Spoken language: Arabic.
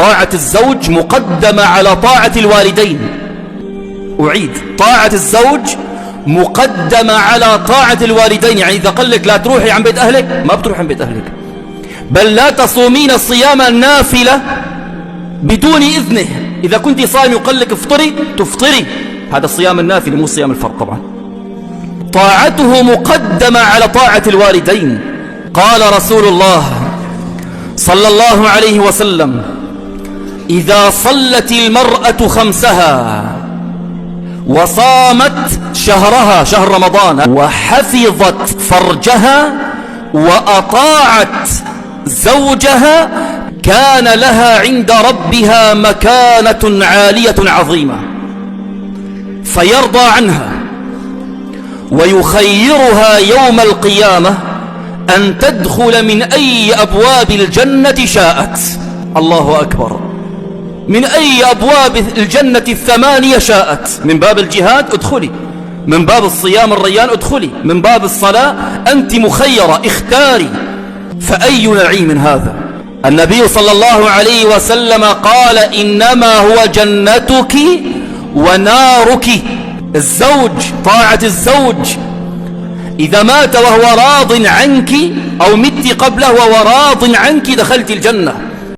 طاعة الزوج مقدمة على طاعة الوالدين. أعيد، طاعة الزوج مقدمة على طاعة الوالدين. يعني إذا قال لك لا تروحي عن بيت أهلك، ما بتروح عن بيت أهلك، بل لا تصومين صيام النافلة بدون إذنه. إذا كنت صائم يقول لك افطري، تفطري. هذا الصيام النافلة مو صيام الفرض طبعا. طاعته مقدمة على طاعة الوالدين. قال رسول الله صلى الله عليه وسلم: إذا صلت المرأة خمسها وصامت شهرها شهر رمضان وحفظت فرجها وأطاعت زوجها كان لها عند ربها مكانة عالية عظيمة، فيرضى عنها ويخيرها يوم القيامة أن تدخل من أي أبواب الجنة شاءت. الله أكبر. من أي أبواب الجنة 8 شاءت. من باب الجهاد ادخلي، من باب الصيام الريان ادخلي، من باب الصلاة أنت مخيرة، اختاري. فأي نعيم هذا. النبي صلى الله عليه وسلم قال: إنما هو جنتك ونارك. الزوج، طاعة الزوج إذا مات وهو راض عنك أو مت قبله وهو راض عنك دخلت الجنة.